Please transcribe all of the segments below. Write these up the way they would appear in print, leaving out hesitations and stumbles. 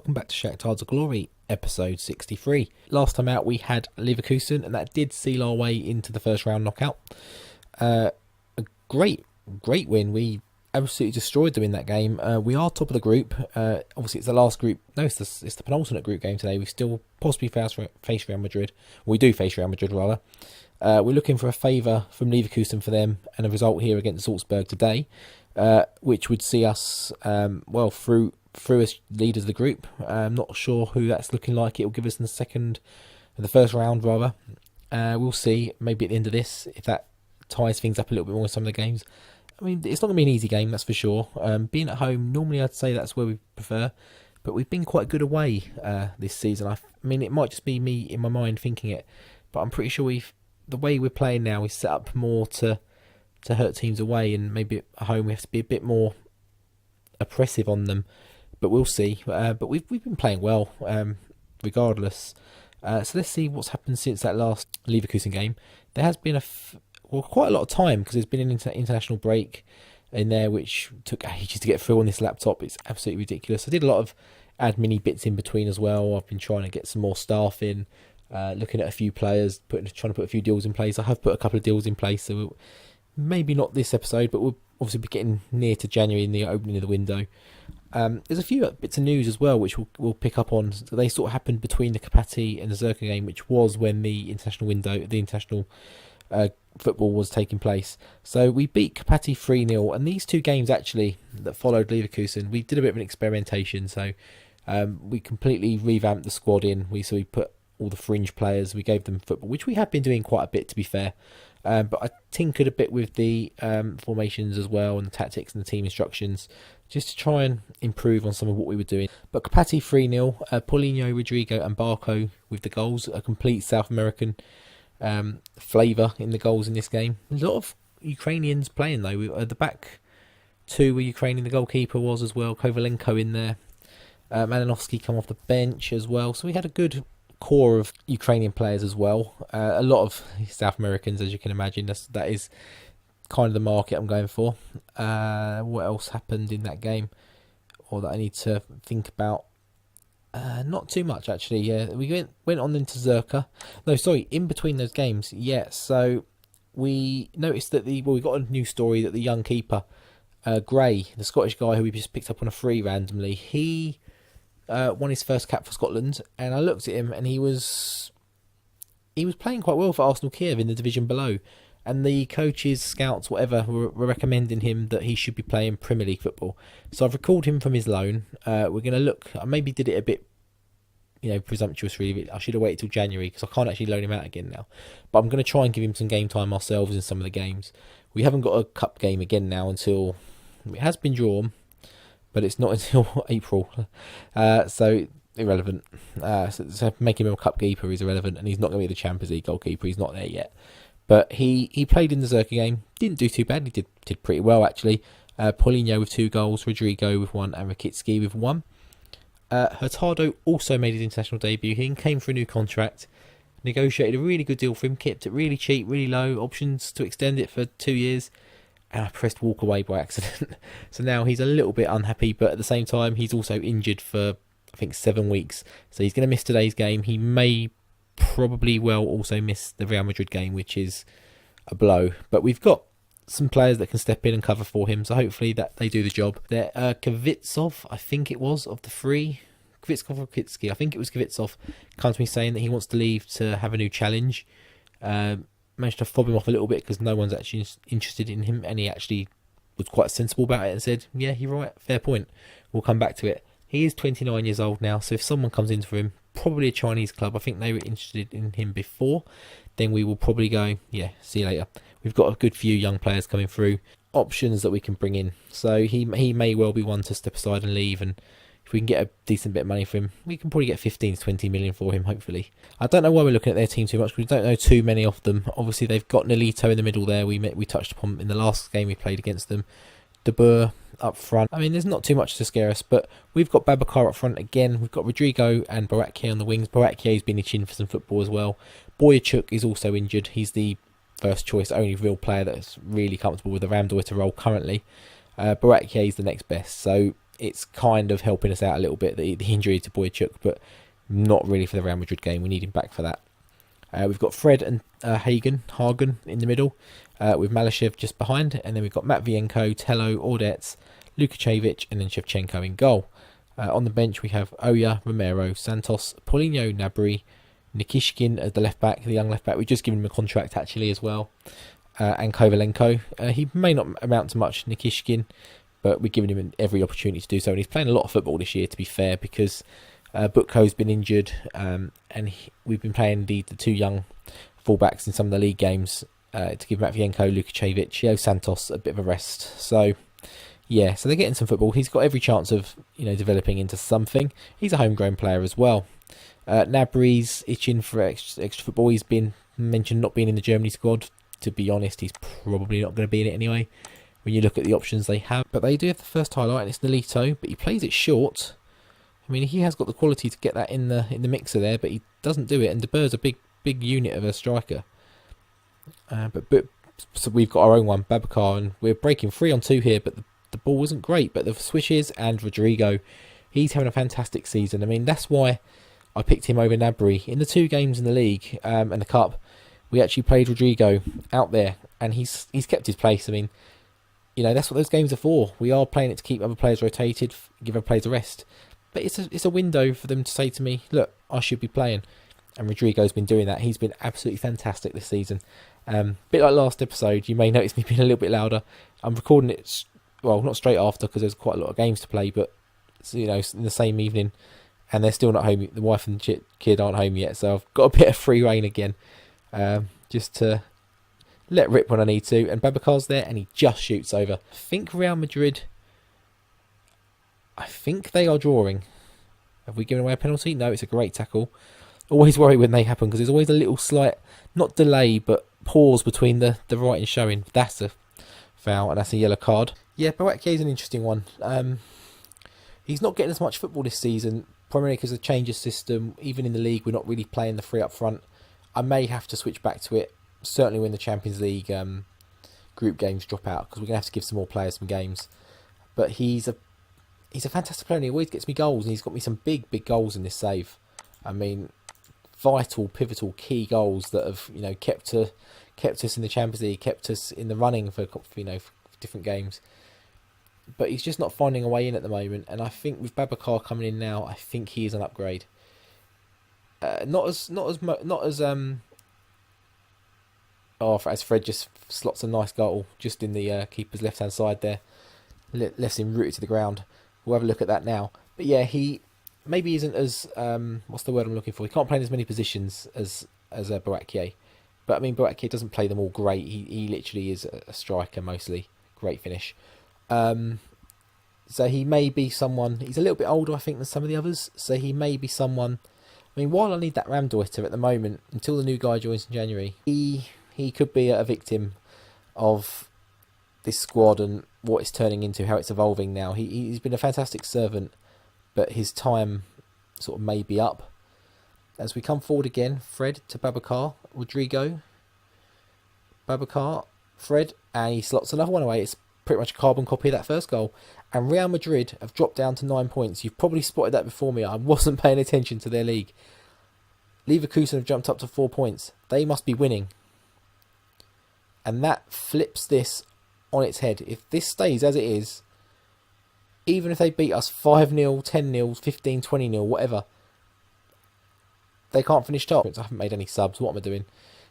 welcome back to Shakhtar's Glory, episode 63. Last time out we had Leverkusen, and that did seal our way into the first round knockout. A great win. We absolutely destroyed them in that game. We are top of the group. Obviously it's the last group. No, it's the penultimate group game today. We still possibly face Real Madrid. We do face Real Madrid rather. We're looking for a favour from Leverkusen for them, and a result here against Salzburg today, which would see us through as leaders of the group. I'm not sure who that's looking like. It will give us in the first round rather. We'll see. Maybe at the end of this, if that ties things up a little bit more in some of the games. I mean, it's not going to be an easy game, that's for sure. Being at home, normally I'd say that's where we prefer, but we've been quite good away this season. I mean, it might just be me in my mind thinking it, but I'm pretty sure the way we're playing now is set up more to hurt teams away, and maybe at home we have to be a bit more oppressive on them. But we'll see. But we've been playing well, regardless. So let's see what's happened since that last Leverkusen game. There has been quite a lot of time, because there's been an international break in there, which took ages to get through on this laptop. It's absolutely ridiculous. I did a lot of admin-y bits in between as well. I've been trying to get some more staff in, looking at a few players, trying to put a few deals in place. I have put a couple of deals in place, so maybe not this episode, but we'll obviously be getting near to January in the opening of the window. There's a few bits of news as well which we'll pick up on. So they sort of happened between the Kapati and the Zerka game, which was when the international football was taking place. So we beat Kapati 3-0, and these two games actually that followed Leverkusen, we did a bit of an experimentation. So we completely revamped the squad in. We put all the fringe players, we gave them football, which we have been doing quite a bit, to be fair. But I tinkered a bit with the formations as well, and the tactics and the team instructions, just to try and improve on some of what we were doing. But Kapati 3-0, Paulinho, Rodrigo and Barco with the goals, a complete South American flavour in the goals in this game. A lot of Ukrainians playing though. The back two were Ukrainian, the goalkeeper was as well, Kovalenko in there. Malinovsky come off the bench as well. So we had a good core of Ukrainian players as well. A lot of South Americans, as you can imagine. That is kind of the market I'm going for. What else happened in that game, or that I need to think about? Not too much actually. Yeah, we went on into Zerka. No, sorry, in between those games. Yeah, so we noticed that we got a new story that the young keeper, Gray, the Scottish guy who we just picked up on a free randomly, he won his first cap for Scotland, and I looked at him and he was playing quite well for Arsenal Kiev in the division below, and the coaches, scouts, whatever, were recommending him that he should be playing Premier League football. So I've recalled him from his loan. We're going to look. I maybe did it a bit, presumptuous really. I should have waited till January, because I can't actually loan him out again now. But I'm going to try and give him some game time ourselves in some of the games. We haven't got a cup game again now until it has been drawn, but it's not until April, so irrelevant. So making him a cup keeper is irrelevant, and he's not going to be the Champions League goalkeeper. He's not there yet. But he played in the Zerka game, didn't do too bad. He did pretty well actually. Paulinho with 2 goals, Rodrigo with 1, and Rakitsky with 1. Hurtado also made his international debut. He came for a new contract, negotiated a really good deal for him, kept it really cheap, really low, options to extend it for 2 years. And I pressed walk away by accident. So now he's a little bit unhappy, but at the same time, he's also injured for, I think, 7 weeks. So he's going to miss today's game. He may probably also miss the Real Madrid game, which is a blow. But we've got some players that can step in and cover for him, so hopefully that they do the job. There, Kvitsov, I think it was, of the 3. Kvitsov or Kitsky, I think it was Kvitsov, comes to me saying that he wants to leave to have a new challenge. Managed to fob him off a little bit, because no one's actually interested in him, and he actually was quite sensible about it and said, yeah, you're right, fair point, we'll come back to it. He is 29 years old now, so if someone comes in for him, probably a Chinese club, I think they were interested in him before, then we will probably go, yeah, see you later. We've got a good few young players coming through, options that we can bring in, so he may well be one to step aside and leave, and if we can get a decent bit of money for him, we can probably get 15 to 20 million for him, hopefully. I don't know why we're looking at their team too much, because we don't know too many of them. Obviously, they've got Nolito in the middle there. We touched upon in the last game we played against them. De Boer up front. I mean, there's not too much to scare us, but we've got Babacar up front again. We've got Rodrigo and Barakier on the wings. Barakier's been itching for some football as well. Boyachuk is also injured. He's the first choice, only real player that's really comfortable with the Ramdeuter role currently. Barakier is the next best. So it's kind of helping us out a little bit, the injury to Boychuk, but not really for the Real Madrid game. We need him back for that. We've got Fred and Hagen in the middle, with Malashev just behind, and then we've got Matvienko, Tello, Ordets, Lukacevic, and then Shevchenko in goal. On the bench we have Oya, Romero, Santos, Paulinho, Gnabry, Nikishkin as the left back, the young left back. We've just given him a contract actually as well, and Kovalenko. He may not amount to much, Nikishkin, but we've given him every opportunity to do so, and he's playing a lot of football this year, to be fair, because Butko's been injured, and we've been playing the two young fullbacks in some of the league games to give Matvienko, Lukacevic, Santos a bit of a rest. So yeah, so they're getting some football. He's got every chance of developing into something. He's a homegrown player as well. Gnabry's itching for extra football. He's been mentioned not being in the Germany squad. To be honest, he's probably not going to be in it anyway, when you look at the options they have. But they do have the first highlight, and it's Nolito, but he plays it short. I mean, he has got the quality to get that in the mixer there, but he doesn't do it. And De Boer's a big unit of a striker. So we've got our own one, Babacar, and we're breaking 3-on-2 here. But the ball wasn't great. But the switches and Rodrigo, he's having a fantastic season. I mean, that's why I picked him over Gnabry in the 2 games in the league and the cup. We actually played Rodrigo out there, and he's kept his place. I mean, that's what those games are for. We are playing it to keep other players rotated, give other players a rest. But it's a window for them to say to me, look, I should be playing. And Rodrigo's been doing that. He's been absolutely fantastic this season. Bit like last episode, you may notice me being a little bit louder. I'm recording it, well, not straight after, because there's quite a lot of games to play, but in the same evening, and they're still not home. The wife and kid aren't home yet, so I've got a bit of free reign again, just to let rip when I need to. And Babacar's there, and he just shoots over. I think Real Madrid, I think they are drawing. Have we given away a penalty? No, it's a great tackle. Always worry when they happen, because there's always a little slight, not delay, but pause between the writing showing. That's a foul, and that's a yellow card. Yeah, Boakye is an interesting one. He's not getting as much football this season, primarily because of the change of system. Even in the league, we're not really playing the 3 up front. I may have to switch back to it, certainly when the Champions League group games drop out, because we're going to have to give some more players some games. But he's a fantastic player, and he always gets me goals, and he's got me some big goals in this save. I mean, vital, pivotal, key goals that have kept us in the Champions League, kept us in the running for different games. But he's just not finding a way in at the moment, and I think with Babacar coming in now, I think he is an upgrade. As Fred just slots a nice goal just in the keeper's left hand side there, left him rooted to the ground. We'll have a look at that now. But yeah, he maybe isn't as what's the word I'm looking for? He can't play in as many positions as Boakye. But I mean, Boakye doesn't play them all great. He literally is a striker mostly. Great finish. So he may be someone. He's a little bit older, I think, than some of the others. So he may be someone. I mean, while I need that Ramdeuter at the moment, until the new guy joins in January, he could be a victim of this squad and what it's turning into, how it's evolving now. He's been a fantastic servant, but his time sort of may be up. As we come forward again, Fred to Babacar, Rodrigo, Babacar, Fred, and he slots another one away. It's pretty much a carbon copy of that first goal. And Real Madrid have dropped down to 9 points. You've probably spotted that before me. I wasn't paying attention to their league. Leverkusen have jumped up to 4 points. They must be winning. And that flips this on its head. If this stays as it is, even if they beat us 5-0, 10-0, 15, 20-0, whatever, they can't finish top. I haven't made any subs. What am I doing?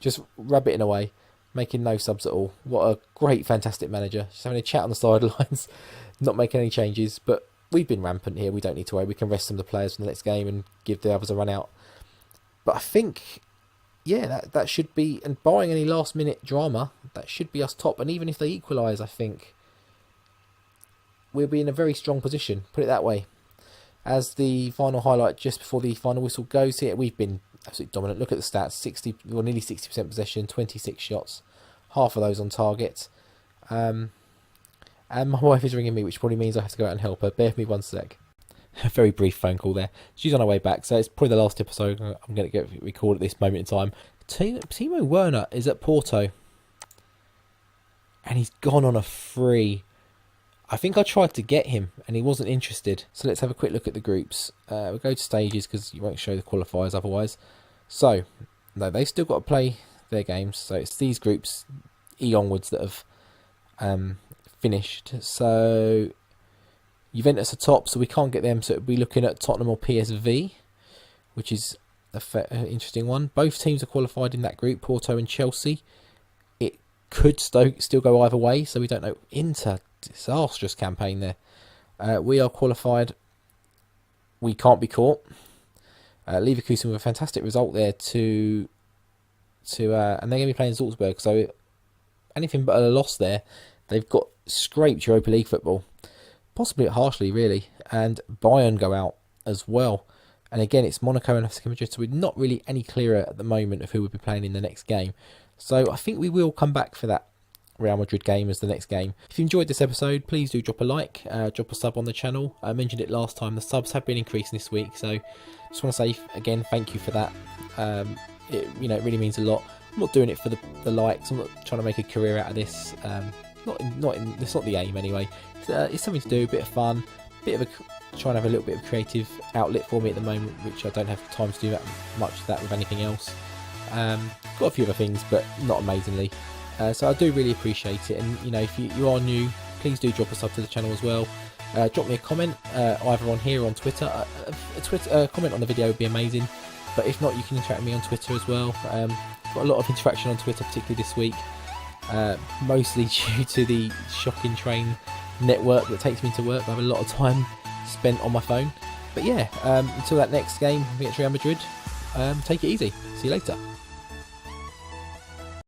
Just rabbiting away, making no subs at all. What a great, fantastic manager. Just having a chat on the sidelines, not making any changes. But we've been rampant here. We don't need to worry. We can rest some of the players from the next game and give the others a run out. But I think, yeah, that should be, and barring any last minute drama, that should be us top. And even if they equalise, I think we'll be in a very strong position, put it that way. As the final highlight just before the final whistle goes here, we've been absolutely dominant. Look at the stats, nearly 60% possession, 26 shots, half of those on target. And my wife is ringing me, which probably means I have to go out and help her. Bear with me one sec. A very brief phone call there. She's on her way back, so it's probably the last episode I'm going to get recorded at this moment in time. Timo Werner is at Porto, and he's gone on a free. I think I tried to get him and he wasn't interested. So let's have a quick look at the groups. We'll go to stages because you won't show the qualifiers otherwise. So, no, they've still got to play their games. So it's these groups, E onwards, that have finished. So Juventus are top, so we can't get them. So it'll be looking at Tottenham or PSV, which is an interesting one. Both teams are qualified in that group, Porto and Chelsea. It could still go either way, so we don't know. Inter, disastrous campaign there. We are qualified. We can't be caught. Leverkusen with a fantastic result there and they're going to be playing Salzburg, so anything but a loss there. They've got scraped Europa League football, possibly harshly really, and Bayern go out as well. And again, it's Monaco and FC Madrid, so we're not really any clearer at the moment of who we'll be playing in the next game. So I think we will come back for that Real Madrid game as the next game. If you enjoyed this episode, please do drop a like, drop a sub on the channel. I mentioned it last time, the subs have been increasing this week, so just want to say again thank you for that. It really means a lot. I'm not doing it for the likes. I'm not trying to make a career out of this. It's not the aim anyway. It's something to do, a bit of fun, trying to have a little bit of creative outlet for me at the moment, which I don't have time to do that much of that with anything else. Got a few other things, but not amazingly. So I do really appreciate it, and if you are new, please do drop a sub to the channel as well. Drop me a comment either on here or on Twitter. A comment on the video would be amazing, but if not, you can interact with me on Twitter as well. Got a lot of interaction on Twitter, particularly this week, mostly due to the shocking train network that takes me to work. I have a lot of time spent on my phone. But yeah, until that next game against Real Madrid, take it easy. See you later.